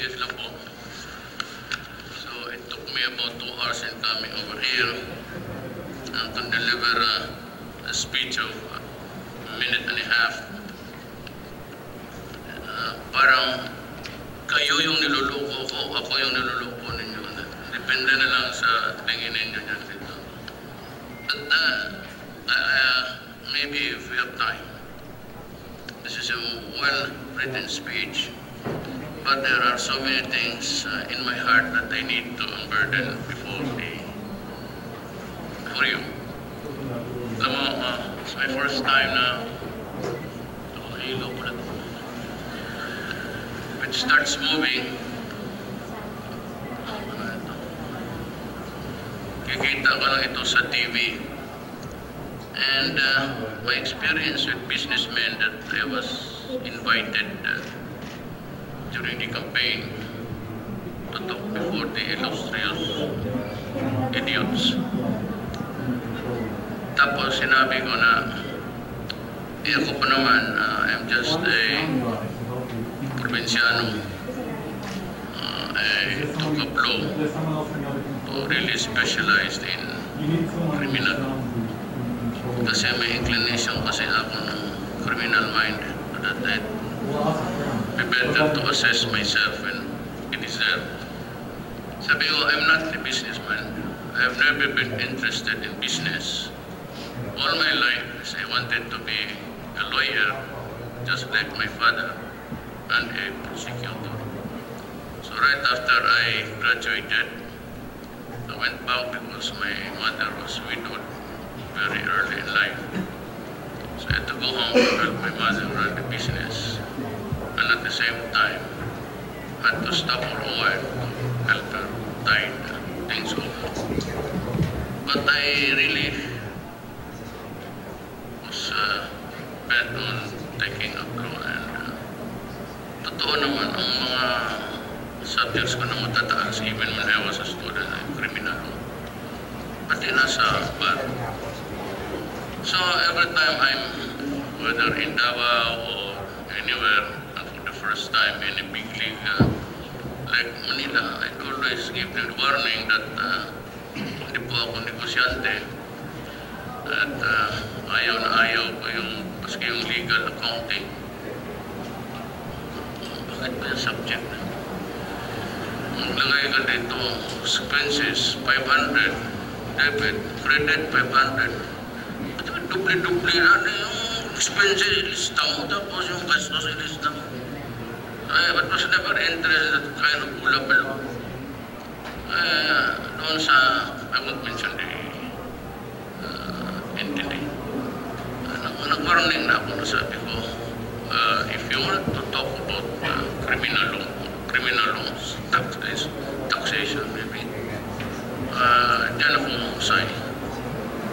pages lang po. So it took me about 2 hours in coming over here and to deliver a speech of a minute and a half. Parang kayo yung niluluko ko, ako yung niluluko ninyo. Depende na lang sa tingin ninyo dyan dito. But maybe if we have time, this is a well-written speech, but there are so many things in my heart that I need to unburden before you. Alam mo, it's my first time na it starts moving. Kikita ko lang ito sa TV. And my experience with businessmen that I was invited during the campaign to talk before the illustrious idiots. Tapos sinabi ko na, ako pa naman, I'm just a provinciano. I took up law to really specialized in criminal. Kasi may inclination kasi ako ng criminal mind that I'd be better to assess myself and deserve. Sabi ko, I'm not a businessman. I've never been interested in business. All my life, I wanted to be a lawyer, just like my father, and a prosecutor. So right after I graduated, I went back because my mother was widowed very early in life. So I had to go home to help my mother run the business. And at the same time, I had to stop for a while to help her tide things over. But I really was bent on taking up law, and totoo naman ang mga subjects ko na matataas even when I was a student in criminal law. Pati nasa bar. So every time I'm, whether in Davao or anywhere, and for the first time in a big league like Manila, I always give the warning that hindi po ako negosyante at ayaw na ayaw ko yung paski yung legal accounting. Bakit ba yung subject? Maglagay ka dito, expenses 500, debit, credit 500. Dupli-dupli na yung expenses ilista mo, tapos yung gastos ilista mo. But was never interested in that kind of ulabalo. Doon sa, I won't mention the entity. Nag-warning na ako na sabi ko, if you want to talk about criminal laws, taxation maybe, dyan ako say,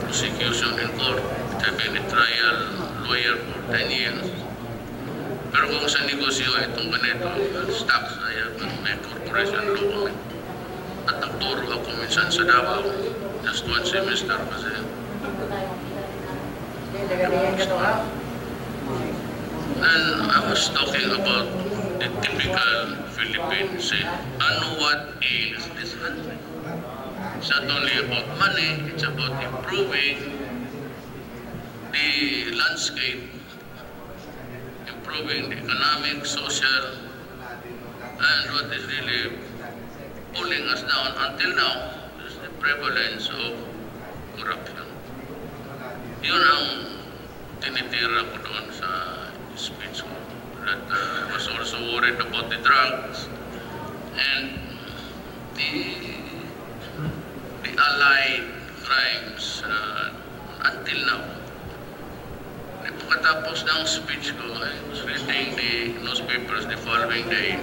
prosecution in court, I've been a trial lawyer for 10 years. Pero kung sa negosyo itong ganito, stocks, may corporation law kami. At nagturo ako minsan sa Davao, just 1 semester kasi. And I was talking about the typical Philippine say, ano what ails this country? It's not only about money, it's about improving the landscape, improving the economic, social, and what is really pulling us down until now is the prevalence of corruption. Yun ang tinitira ko doon sa speech ko. That I was also worried about the drugs and the allied crimes until now. Pagkatapos ng speech ko, I was reading the newspapers the following day.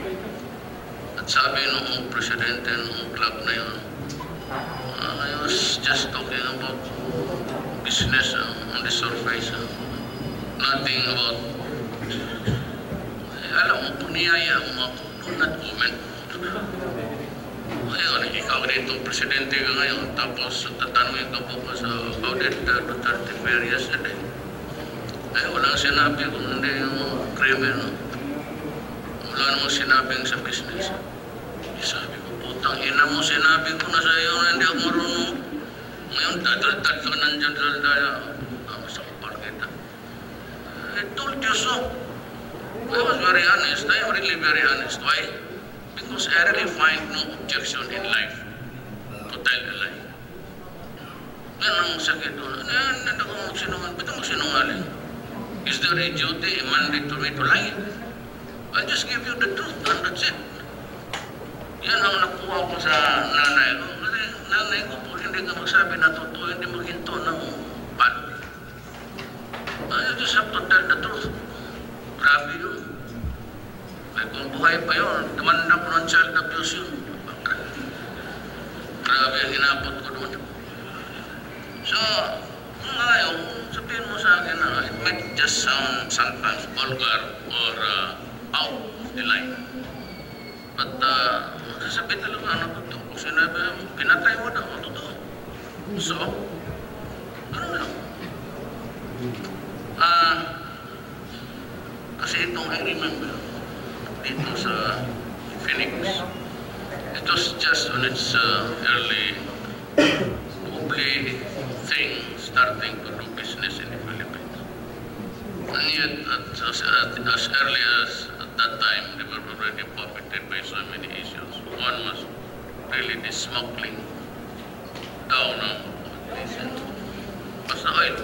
At sabi noong presidente ng club na yun, I was just talking about business on the surface. Nothing about, alam mo, kung niyaya mo ako, do not comment. Ngayon, ikaw dito, presidente ka ngayon, tapos tatanungin ka po sa how did Duterte fare yesterday? Ay, walang sinabi kung hindi yung krimen. Wala namang sinabing sa business. Sabi ko, putang ina mo, sinabi ko na sa iyo na hindi ako marunong. Ngayon, dadal-dal ka nandyan sa daya. Sa kapal kita. I told you so. I was very honest. I am really very honest. Why? Because I really find no objection in life to tell a lie. Yan ang sakit doon. Hindi ako magsinungaling. Ba't ako magsinungaling? Is there a duty, a mandate to me to lie? I just give you the truth and that's it. Yan ang nakuha ko sa nanay ko. Kasi nanay ko po, hindi ka magsabi na totoo, hindi maghinto ng palo. You just have to tell the truth. Grabe yun. Ay, kung buhay pa yun, demanda ko ng child abuse yun. Grabe ang inapot ko doon. So, ngayon, sabihin mo sa akin na it might just sound sometimes vulgar or out of the line. But, sasabihin talaga ano totoo. Kung sinabi mo, pinatay mo daw, totoo. So, ano lang. Kasi itong I remember, dito sa Phoenix, it was just on its early thing starting to do business in the Philippines. And yet, as early as at that time, they were already profited by so many issues. One was really the smuggling down of diesel, basta oil.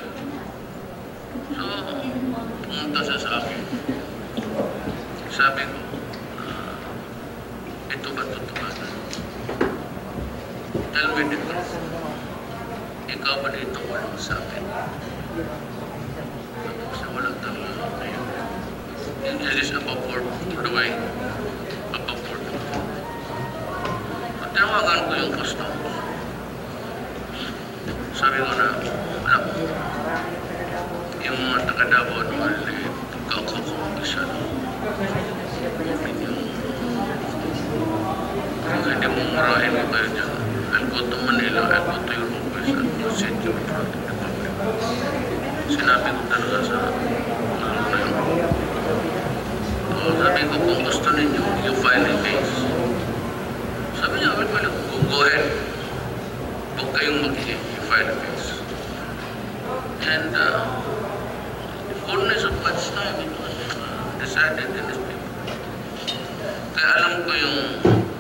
So, pumunta siya sa akin. Sabi ko, ito ba totoo? Tell me the truth. Ikaw ba dito walang sa akin? Kasi walang talaga ngayon. It is above board, by the way. Above board. Patawagan ko yung customs. Sabi ko na, alam mo, yung mga taga-Davao naman, pagkakakumpisa na. Hindi mo marahin mo kayo dyan. I'll go to Manila, I'll go to your office, I'll go sit you in front of the public. Sinabi ko talaga sa ano na yun. So, sabi ko, kung gusto ninyo, you file a case. Sabi niya, go ahead. Huwag kayong mag-i, you file a case. And the fullness of God's time, it was decided in this paper. Kaya alam ko yung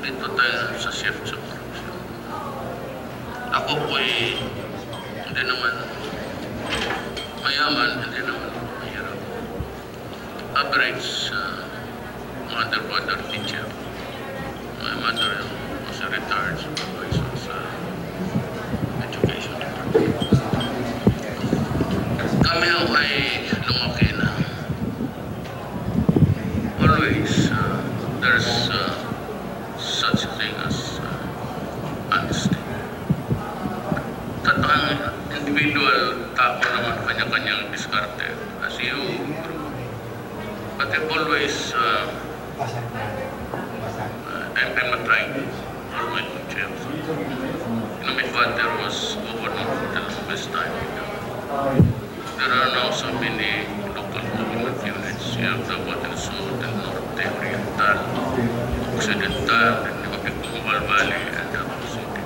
dito tayo sa shift sa corruption. Ako po ay hindi naman mayaman, hindi naman mahirap. Average mother, father, teacher. My mother was a retired supervisor sa education department. Kami ay lumaki na. Always, there's such a thing as honesty. Tatang individual tao naman kanya-kanyang diskarte. As you, but I've always, I'm not trying to hold my own chairs. You know, my father was governor for the longest time. There are now so many local government units. You have the Water Sur, the Norte, Oriental, Occidental, and the Mapigumbal Valley, and Davao City.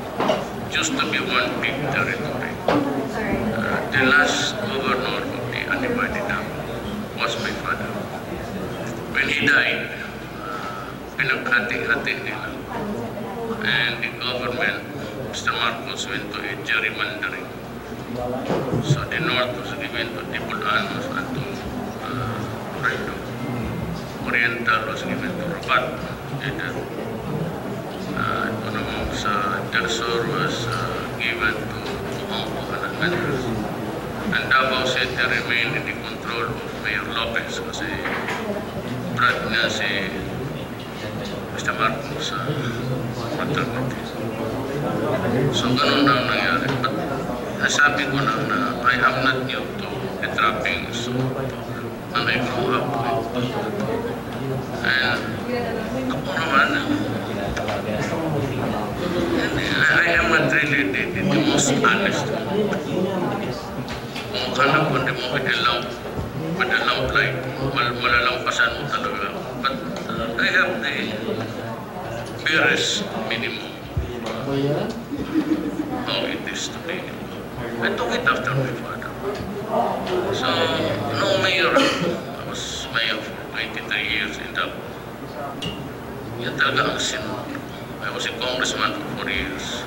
It used to be one big territory. The last governor of the Anibersaryo was my father. When he died, pinaghati-hati nila. And the government, Mr. Marcos, went to a gerrymandering. So the north was given to the Bulanos and to Toledo. Oriental was given to Rabat. Del Sur was given to Hongkong and Almendras. And Davao City remained in the control of Mayor Lopez kasi brad niya si Mr. Marcos sa maternity. So ganun ang nangyari. But nasabi ko lang na I am not new to the trappings and I grew up with. And ako naman, I am not really the most honest. Kung hanap ko hindi mo madalang plight, malalampasan mo talaga. But I have the barest minimum how it is to be. I took it after my father. So, no mayor, I was mayor for 23 years in Davao. Yan talaga ang sinunod. I was a congressman for 4 years,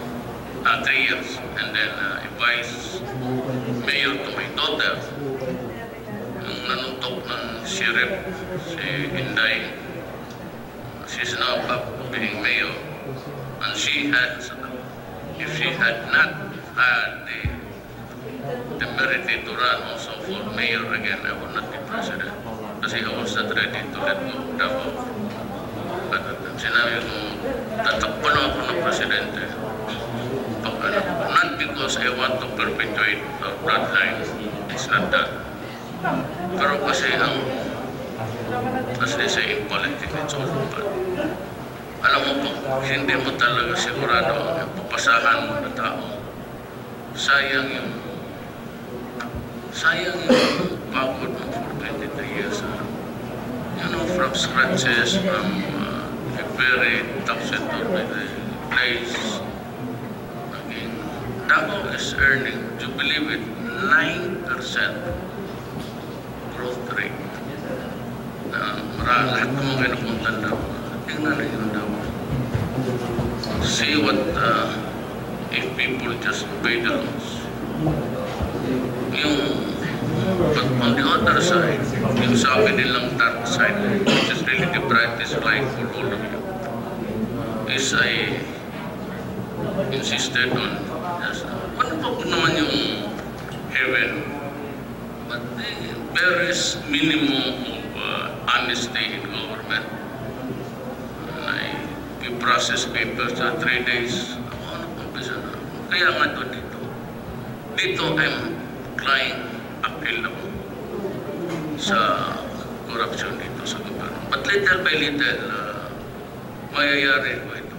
3 years, and then a vice mayor to my daughter. Yung nanuntok ng sheriff, si Inday, she's now up being mayor. And she had, if she had not had the temerity to run also for mayor again, I would not be president. Kasi I was not ready to let go of Davao. At sinabi ko, tatakbo na ako ng presidente. Not because I want to perpetuate our bloodline. It's not that. Pero kasi ang, as they say in politics, it's all about. Alam mo po, hindi mo talaga sigurado ang papasahan mo na tao. Sayang yung pagod mo for 23 years. You know, from scratches, from a very topsy-turvy place. Again, Davao is earning, do you believe it, 9% growth rate. Lahat ng mga napuntan Davao. Tingnan na yung Davao. See what, if people just pay the loans. But on the other side, yung sabi nilang dark side, which is really the brightest light for all of you, is I insisted on, yes, ano pa po naman yung heaven? But there is minimum of honesty in government. You process papers na 3 days. Ano pong bisa na? Kaya nga ito dito. Dito I'm crying appeal ako sa corruption dito sa gobyerno. But little by little, mayayari ko ito.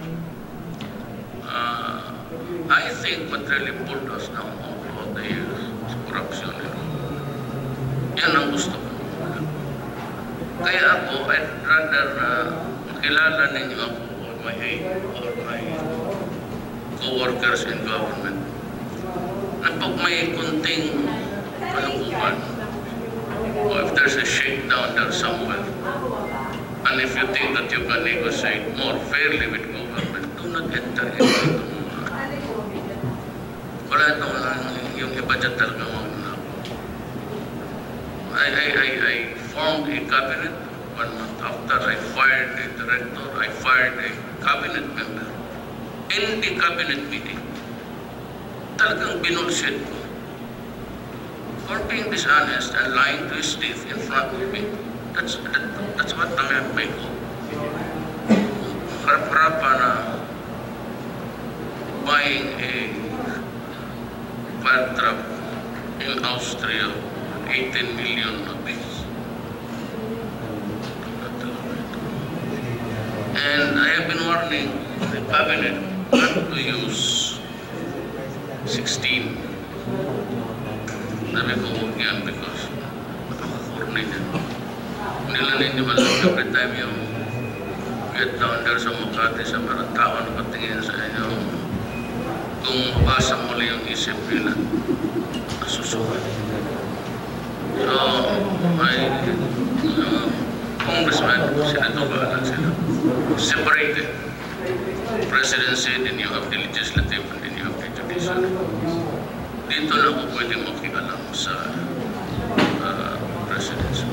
I think what really pulled us down all the years is corruption. Yan ang gusto ko. Kaya ako, I'd rather makilala ninyo ako or my co-workers in government na pag may kunting kalukuhan or if there's a shakedown there somewhere and if you think that you can negotiate more fairly with government, do not enter into it. Wala itong yung iba dyan talaga mga I formed a cabinet. 1 month after, I fired the director, I fired a cabinet member. In the cabinet meeting, talagang binulshit ko for being dishonest and lying to his teeth in front of me. That's what I make of. Harap-harapan na buying a fire truck in Austria, 18 million rupees. And I have been warning the cabinet not to use 16. Sabi ko huwag yan because makakakorny niya. Nila ninyo malang every time yung get down there sa Makati sa marang tao na patingin sa inyo. Kung mabasa muli yung isip nila, nasusukat. So, congressman, senator ba sila? Separated. Presidency, then you have the legislative, and then you have the judicial. Dito na ako pwede makialam sa presidency.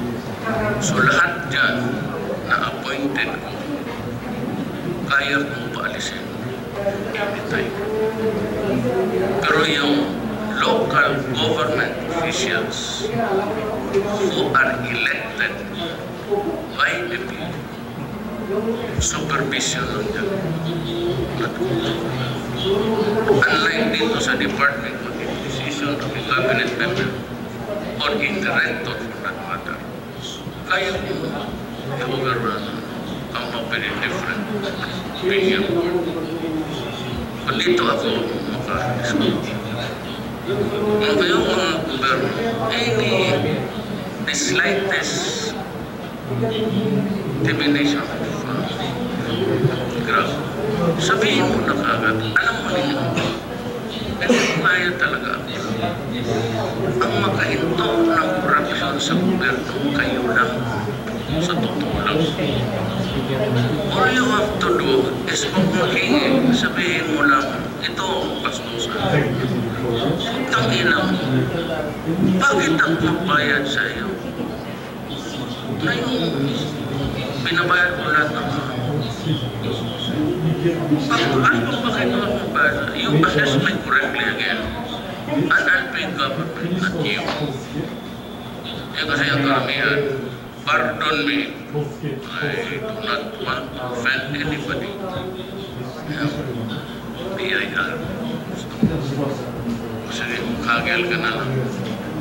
So lahat dyan na appointed ko, kaya kong paalisin anytime. Pero yung local government officials who are elected by the people, supervision lang dyan. Unlike dito sa department of the decision of the cabinet member or in director for that matter, kaya ko i-overrun ang very different opinion. Kung dito ako maka-discuss. Kung kayong mga gobyerno, the slightest Termination of graph. Sabihin mo na kagad, alam mo ninyo, kaya talaga ang makahinto ng korupsyon sa gobyerno, kayo lang, sa totoo lang. All you have to do is kung makinig, sabihin mo lang, ito, pastusan. Tangina mo, bakit ang magbayad sa iyo? Ngayon, binabayad mo lahat ng bakit mo magbayad? You assess me correctly again. And I'll pay government, not you. Kasi ang karamihan, pardon me, I do not want to offend anybody. Sige, kagel ka na lang.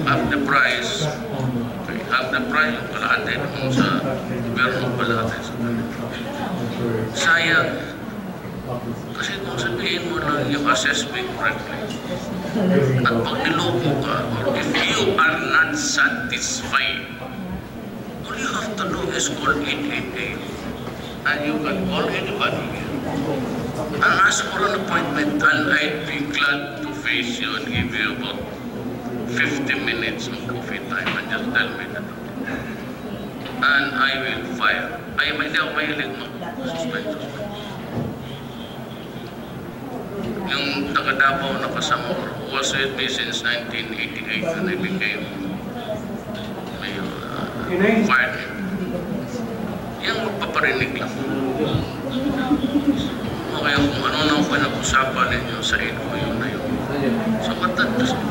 Half the price, yung kalahati naman sa gobyerno, kalahati sa ganito. Sayang. Kasi kung sabihin mo lang, you assess me correctly. At pag niloko ka, or if you are not satisfied, all you have to do is call 888. And you can call anybody here. And ask for an appointment, and I'd be glad to face you and give you about 50 minutes of coffee time and just tell me the truth. And I will fire. Ay, may di ako mahilig mag-suspend. Yung taga-Davao na kasama was with me since 1988 when I became fired. Yung magpaparinig lang. O kaya kung ano nang pinag-usapan ninyo sa inyo, yun na yun. So, matatas mo.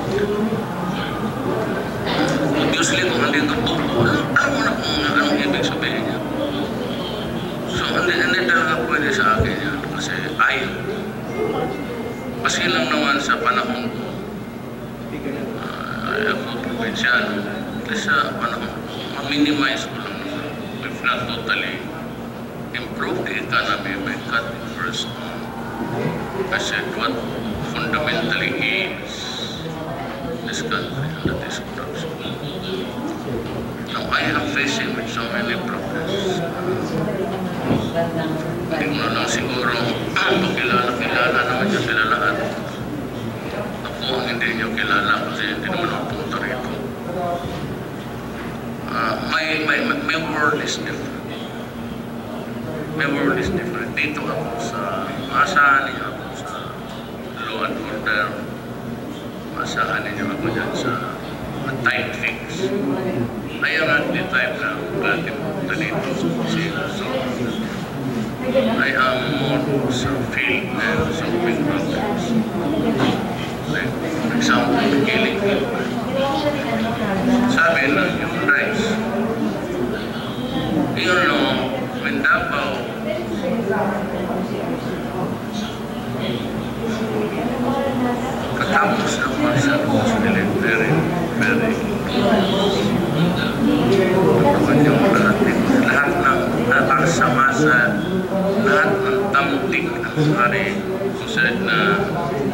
Obviously, kung hindi totoo, alam mo na kung anong ibig sabihin niya. So, hindi talaga pwede sa akin yan. Kasi ayaw. Kasi lang naman sa panahon ko, ako provinsyano, kasi sa panahon ko, ma-minimize ko lang naman, if not totally, improve the economy by cutting first on. I said what fundamentally is this country, and that is corruption. Now I am facing with so many problems. Hindi mo lang siguro kilala naman niya sila lahat. Ako ang hindi niyo kilala kasi hindi naman ako punta rito. My world is different. My world is different. Dito ako sa maasahan niyo ako sa law and order. Maasahan niyo ako dyan sa tight fix. I am not the type na pwede punta dito so I am more sa field and sa big problems. Like, for example, the killing field. Sabi na human rights. You know, when Davao katapos ng martial was very, very lahat ng nakasamasa, lahat ng tamtik ng hari who said na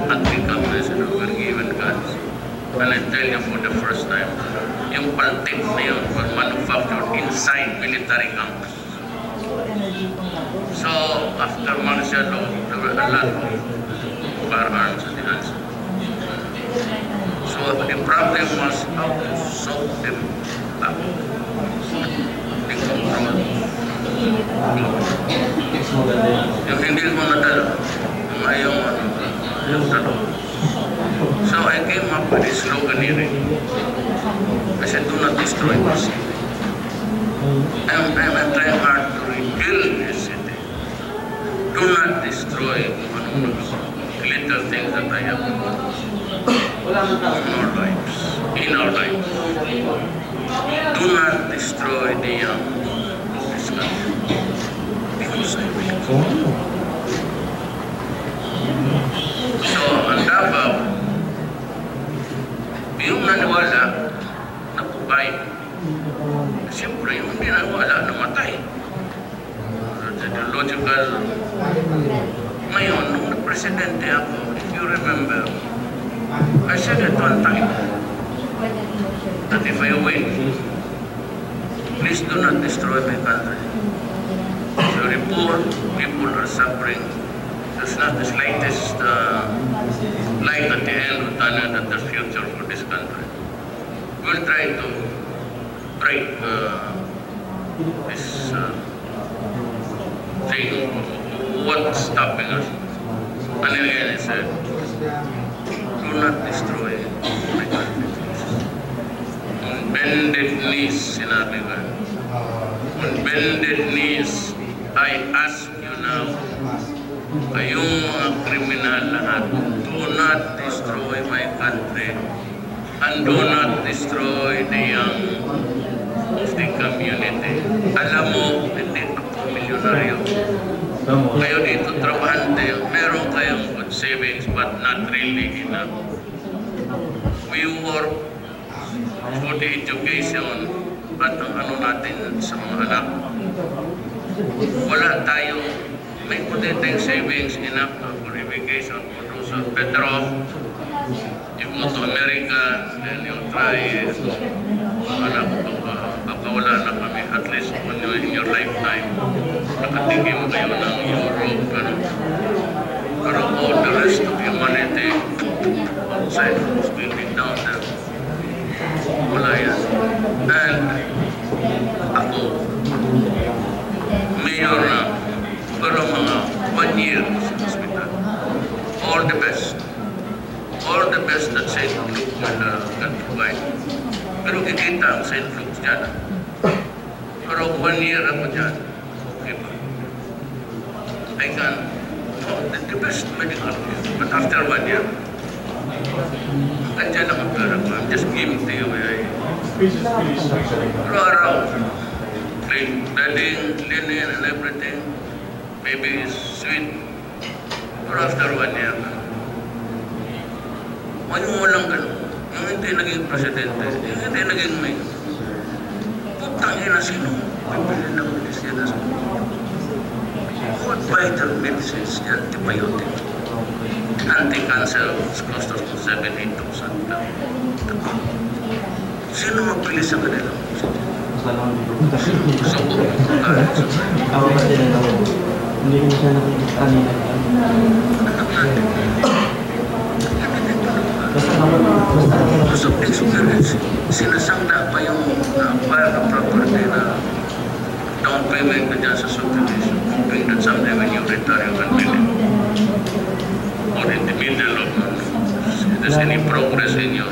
anti-communist and were given guns. And I tell you for the first time, yung paltik na yun were manufactured inside military camps. So, after martial law, there were a lot of firearms and guns. So, the problem was how to solve them up. The control. Yung hindi mo nadala, yung ayaw mo, yung talo. So, I came up with this sloganeering. I said, do not destroy the city. I'm trying hard to rebuild this city. Do not destroy the little things that I have done in our lives. Do not destroy the young of this country. Because I will. So, ang Davao, yung naniwala, napubay. Siyempre, yung hindi naniwala, namatay. Ideological. Ngayon, nung presidente ako, if you remember, I said at one time that if I win, Please do not destroy my country. Very poor people are suffering. There's not the slightest light at the end of tunnel at the future for this country. We'll try to break this thing. What's stopping us? And again, it said, do not destroy my country. On bended knees, sinabi ko. On bended knees, I ask you now, kayong mga kriminal lahat, do not destroy my country and do not destroy the young of the community. Alam mo, hindi ako milyonaryo. Kayo dito, trabahante, meron kayong good savings but not really enough. We work for the education at ang ano natin sa mga anak. Wala tayo, may potential savings enough for education. For those who are better off, you go to America, then you try anak, wala na kami, at least in your lifetime, nakatigim kayo ng Europe, pero all the rest of humanity outside was building down there. Wala yan. And ako, mayor na, pero mga 1 year sa hospital. All the best. All the best that St. Luke can provide. Pero kikita ang St. Luke dyan. Pero 1 year ako dyan, okay ba? I can, the best medical care. But after 1 year, andyan ako pera ko. I'm just giving to you. Pero around, wedding, linen, and everything, maybe sweet. Pero after 1 year, yung walang ganun. Yung hindi naging presidente, yung hindi naging mayor. Putang ina, sino? Pipili ng medicine sa mundo. What vital medicines, antibiotic, anti-cancer, cost of 7,000-8,000. Sino magpili sa kanila? So, ako kasi na hindi ko siya nakikita nila. Most of experience, sinasangla pa yung para property na down payment ka dyan sa subdivision, hoping that someday when you retire, you can build it. Or in the middle of if there's any progress in your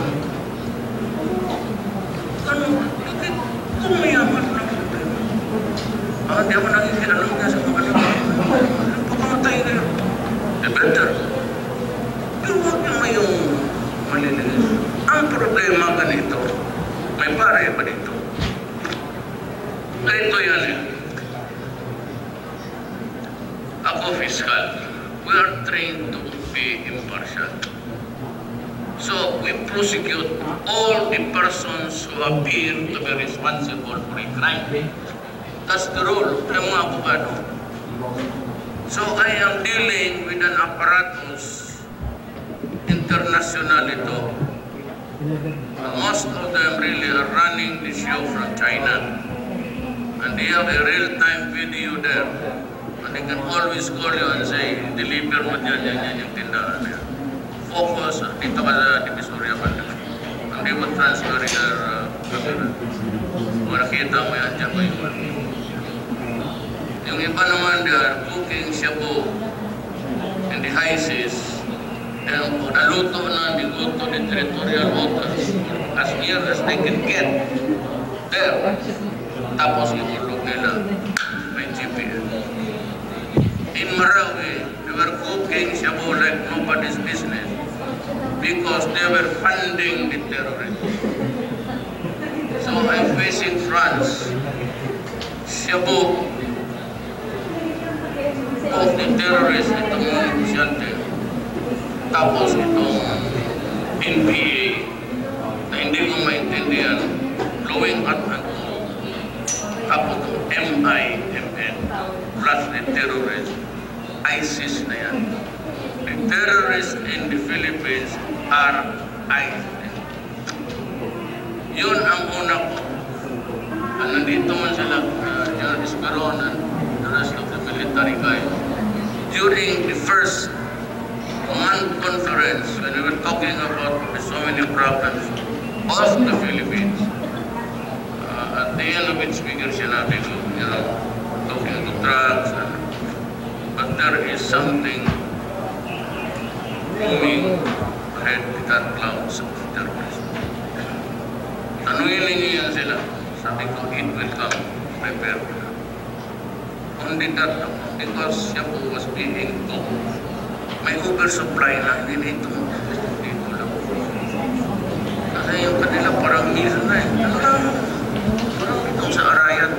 kung mayaman na hindi ako nakikialam niya sa mga pagkamatay kayo. The better. Pero huwag niyo may yung malilinis. Ang problema ganito, may pare pa dito. Ganito yan eh. Ako fiscal, we are trained to be impartial. So we prosecute all the persons who appear to be responsible for a crime. That's the rule ng mga abogado. So I am dealing with an apparatus international ito. Most of them really are running the show from China. And they have a real-time video there. And they can always call you and say, deliver mo dyan yung tindahan niya. Focus, dito ka sa Divisoria ka. And they will transfer your camera. Kung nakita mo yan, dyan ba yung yung iba naman, they are cooking shabu in the high seas. And naluto na, they go to the territorial waters as near as they can get there. Tapos ihulog nila may GPS. In Marawi, they were cooking shabu like nobody's business because they were funding the terrorists. So I'm facing France. Shabu of the terrorists, itong negosyante. Tapos itong NPA na hindi ko maintindihan, blowing up and all. Tapos itong MIMN plus the terrorists, ISIS na yan. The terrorists in the Philippines are ISIS. Yun ang una ko. nandito man sila, General Esperon and the rest of the military guys. During the first month conference, when we were talking about so many problems of the Philippines, at the end of it, speaker sinabi ko, talking to drugs, but there is something moving ahead with that clouds of terrorism. Tanungin ninyo yan sila. Sabi ko, it will come. Prepare. Only that, because siya po was being told. May oversupply na, hindi nito. Dito lang. Kasi yung kanila parang minsan na parang itong sa Arayan.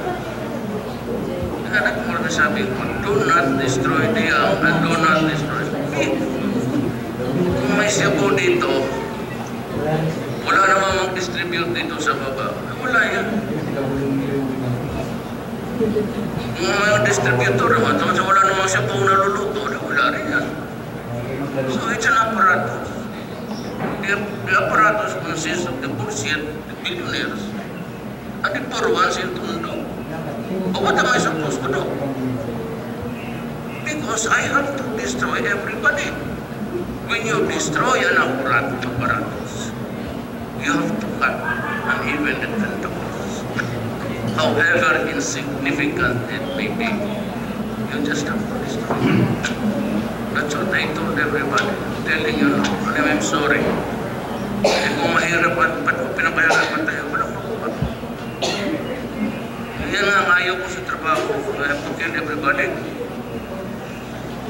Nagmura na sabi ko, do not destroy the young and do not destroy the weak. Kung may siyapo dito, wala namang mag-distribute dito sa baba. Wala yan. Kung may distributor naman, wala namang siyapo naluluto, wala rin yan. So it's an apparatus. The apparatus consists of the bullshit, the billionaires, and the poor ones in Tondo. But what am I supposed to do? Because I have to destroy everybody. When you destroy an apparatus, you have to cut and even the tentacles. However insignificant it may be, you just have to destroy it. That's what I told everybody. I'm telling you now, I'm sorry. Kung mahirap at pinapahirapan tayo, walang makuha. Yan nga ayaw ko sa trabaho. I have to kill everybody.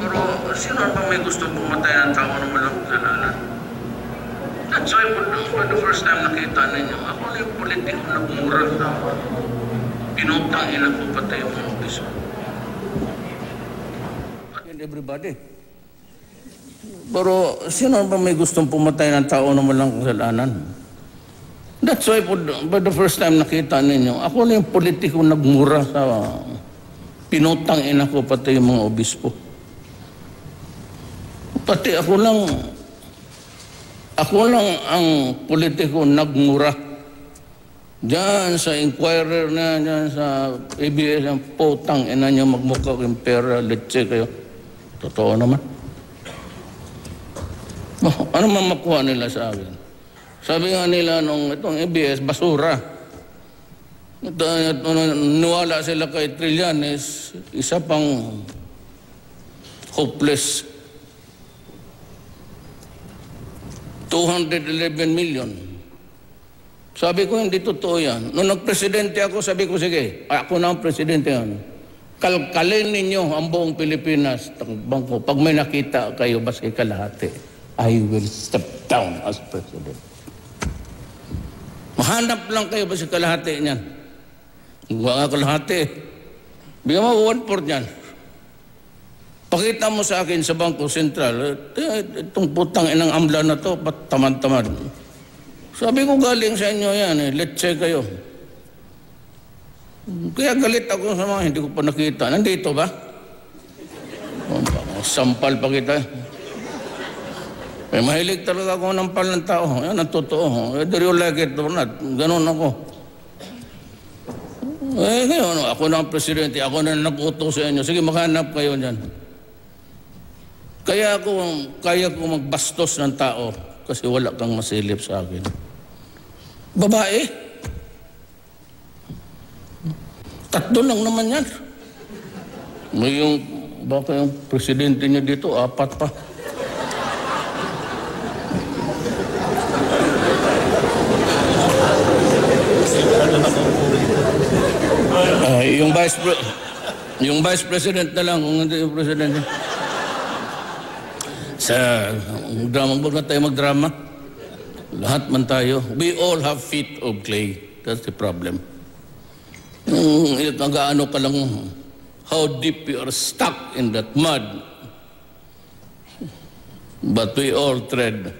Pero sino ba may gusto pumatay ng tao na walang kasalanan? That's why for the first time nakita ninyo, ako na yung politiko na bumura na pinutang ina ko patay yung mga piso. Kill everybody. Pero sino ba may gustong pumatay ng tao na walang kasalanan? That's why for the first time nakita ninyo, ako na yung politiko nagmura sa pinutang ina ko pati yung mga obispo. Pati ako lang ang politiko nagmura. Diyan sa Inquirer na, diyan sa ABS, ang putang ina nyo magmukha kayong pera, letse kayo. Totoo naman. Ano man makuha nila sa akin? Sabi nga nila nung itong ABS, basura. Nuwala sila kay Trillanes, isa pang hopeless. 211 million. Sabi ko, hindi totoo yan. Nung nagpresidente ako, sabi ko, sige, ako na ang presidente yan. Kalkalin ninyo ang buong Pilipinas, bangko. Pag may nakita kayo, basta kalahati, I will step down as president. Mahanap lang kayo basta kalahati niyan. Mga kalahati. Bigyan mo 1/4 niyan. Pakita mo sa akin sa Bangko Sentral, itong putang inang amla na to, ba't tamad-tamad? Sabi ko galing sa inyo yan, letse kayo. Kaya galit ako sa mga hindi ko pa nakita. Nandito ba? Sampal pa kita. Mahilig talaga ako nampal ng tao. Yan ang totoo. Do you like it or not? Ganon ako. Ngayon, ako na ang presidente, ako na nag-utos sa inyo. Sige, makahanap kayo dyan. Kaya ko magbastos ng tao kasi wala kang masilip sa akin. Babae. 3 lang naman yan. Baka yung presidente niya dito, 4 pa. Yung vice president na lang, kung hindi yung president niya. Sa drama, huwag na tayo magdrama. Lahat man tayo. We all have feet of clay. That's the problem. Nag-aano ka lang, how deep you are stuck in that mud. But we all tread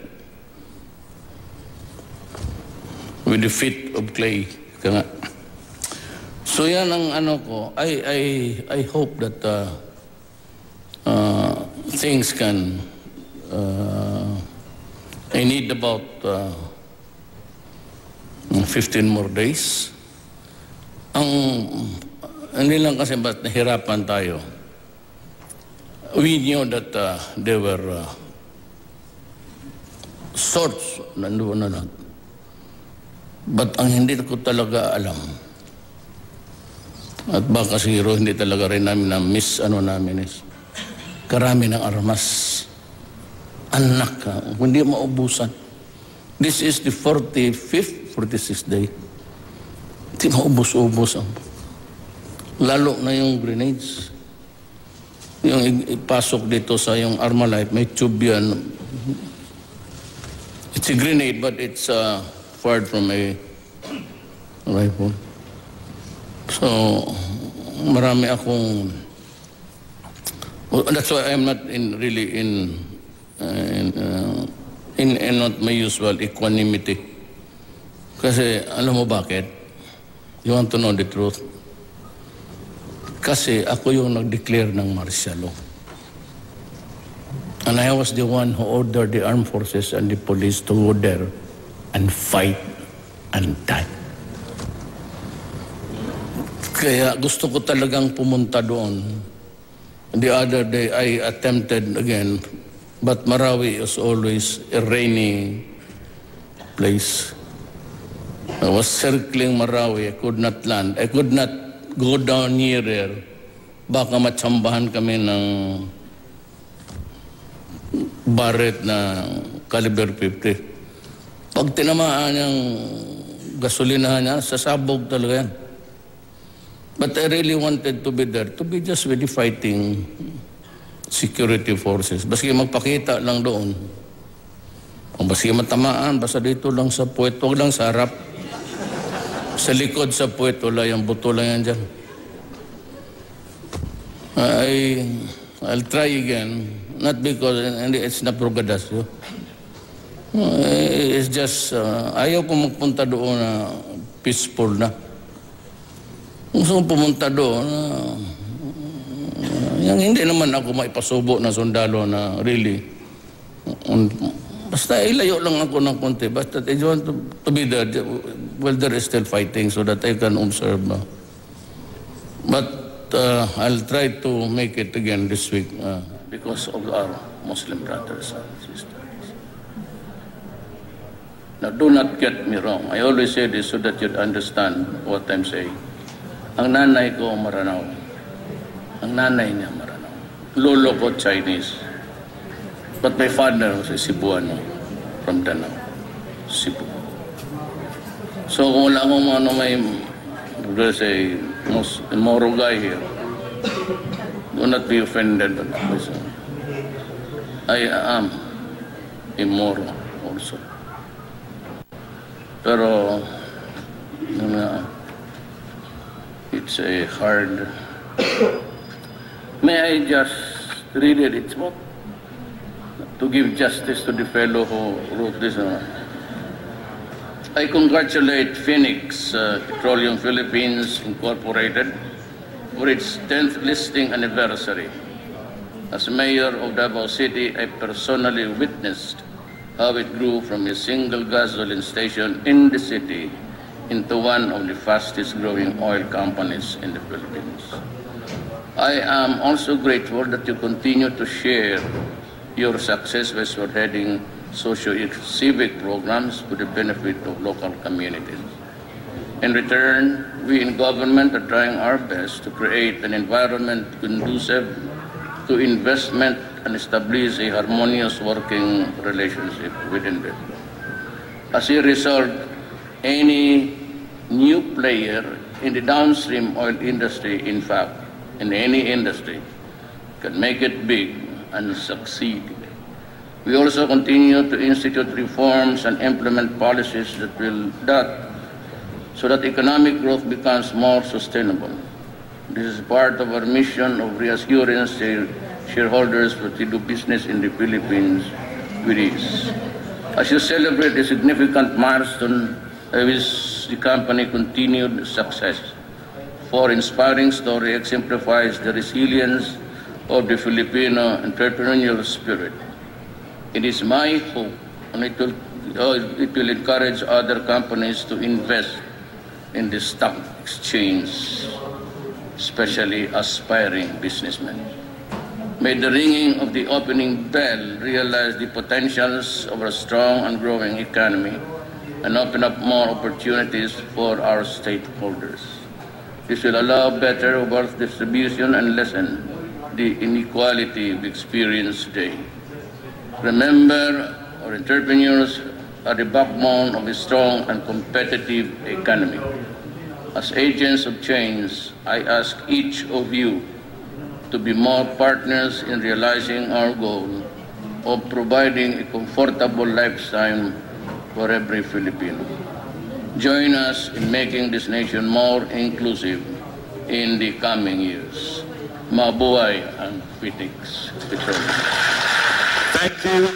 with the feet of clay. Kaya nga. So yan ang ano ko. I hope that things can I need about 15 more days. Ang hindi lang kasi ba't nahirapan tayo. We knew that there were sorts, nandoon na lang. But ang hindi ko talaga alam, at baka siguro hindi talaga rin namin na-miss namin is, karami ng armas. Anak, hindi maubusan. This is the 45th, 46th day. Hindi maubos-ubos ang. Lalo na yung grenades. Yung ipasok dito sa yung Armalite, may tube yan. It's a grenade, but it's fired from a rifle. So, marami akong... that's why I'm not not my usual equanimity. Kasi, alam mo bakit? You want to know the truth? Kasi ako yung nag-declare ng martial law. And I was the one who ordered the armed forces and the police to go there and fight and die. Kaya gusto ko talagang pumunta doon. The other day, I attempted again, but Marawi is always a rainy place. I was circling Marawi. I could not land. I could not go down near there. Baka matsambahan kami ng Barrett na caliber 50. Pag tinamaan yung gasolinahan niya, sasabog talaga yan. But I really wanted to be there, to be just with the fighting security forces. Baski magpakita lang doon. O baski matamaan, basta dito lang sa puwet, huwag lang sa harap. Sa likod sa puwet, wala yung buto lang yan dyan. I'll try again. Not because it's not progadasyo. It's just, ayaw ko magpunta doon na peaceful na. Gusto ko pumunta doon yung hindi naman ako maipasubo na sundalo na really. Basta ilayo lang ako ng konti. Basta I want to be there. Well, there is still fighting so that I can observe. But I'll try to make it again this week because of our Muslim brothers and sisters. Now, do not get me wrong. I always say this so that you'd understand what I'm saying. Ang nanay ko Maranao. Ang nanay niya Maranao. Lolo ko Chinese. But my father was a Cebuano from Danao. Cebu. So kung wala akong may there's a Moro guy here. Do not be offended. I am a Moro also. Pero it's a hard. May I just read it? It's what? To give justice to the fellow who wrote this. I congratulate Phoenix Petroleum Philippines Incorporated for its 10th listing anniversary. As mayor of Davao City, I personally witnessed how it grew from a single gasoline station in the city into one of the fastest growing oil companies in the Philippines. I am also grateful that you continue to share your success by spearheading socio-civic programs to the benefit of local communities. In return, we in government are trying our best to create an environment conducive to investment and establish a harmonious working relationship within them. As a result, any new player in the downstream oil industry, in fact, in any industry, can make it big and succeed. We also continue to institute reforms and implement policies so that economic growth becomes more sustainable. This is part of our mission of reassuring shareholders that we do business in the Philippines with ease. As you celebrate a significant milestone, I wish the company continued success. For inspiring story exemplifies the resilience of the Filipino entrepreneurial spirit. It is my hope and it will encourage other companies to invest in the stock exchange, especially aspiring businessmen. May the ringing of the opening bell realize the potentials of a strong and growing economy and open up more opportunities for our stakeholders. This will allow better wealth distribution and lessen the inequality we experience today. Remember, our entrepreneurs are the backbone of a strong and competitive economy. As agents of change, I ask each of you to be more partners in realizing our goal of providing a comfortable lifestyle for every Filipino. Join us in making this nation more inclusive in the coming years. Mabuhay ang critics. Thank you,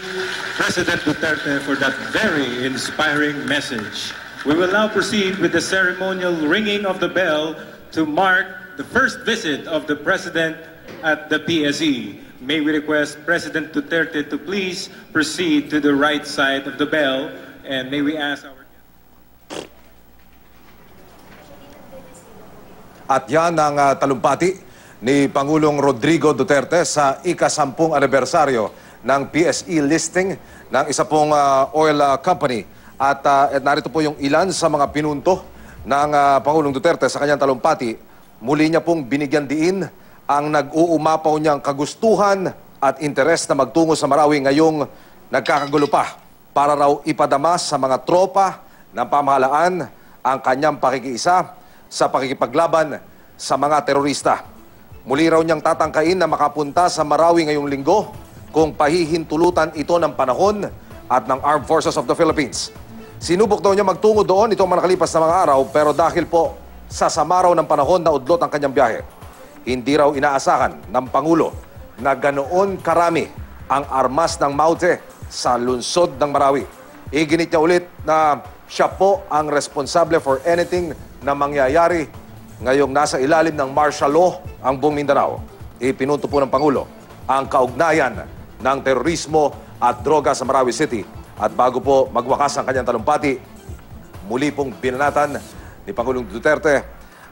President Duterte, for that very inspiring message. We will now proceed with the ceremonial ringing of the bell to mark the first visit of the President at the PSE. May we request President Duterte to please proceed to the right side of the bell, and may we ask our... At yan ang talumpati ni Pangulong Rodrigo Duterte sa ika-10 anibersaryo ng PSE listing ng isa pong oil company. At narito po yung ilan sa mga pinunto ng Pangulong Duterte sa kanyang talumpati. Muli niya pong binigyan diin ang nag-uumapaw niyang kagustuhan at interes na magtungo sa Marawi ngayong nagkakagulo pa para raw ipadama sa mga tropa ng pamahalaan ang kanyang pakikiisa sa pakikipaglaban sa mga terorista. Muli raw niyang tatangkain na makapunta sa Marawi ngayong linggo kung pahihintulutan ito ng panahon at ng Armed Forces of the Philippines. Sinubok daw niya magtungo doon itong mga nakalipas na mga araw, pero dahil po sa sama raw ng panahon na udlot ang kanyang biyahe, hindi raw inaasahan ng Pangulo na ganoon karami ang armas ng Maute sa lungsod ng Marawi. Iginit niya ulit na siya po ang responsable for anything na mangyayari ngayong nasa ilalim ng martial law ang buong Mindanao. Ipinunto po ng Pangulo ang kaugnayan ng terorismo at droga sa Marawi City. At bago po magwakas ang kanyang talumpati, muli pong binanatan ni Pangulong Duterte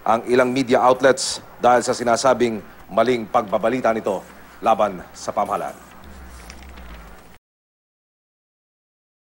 ang ilang media outlets dahil sa sinasabing maling pagbabalita nito laban sa pamahalaan.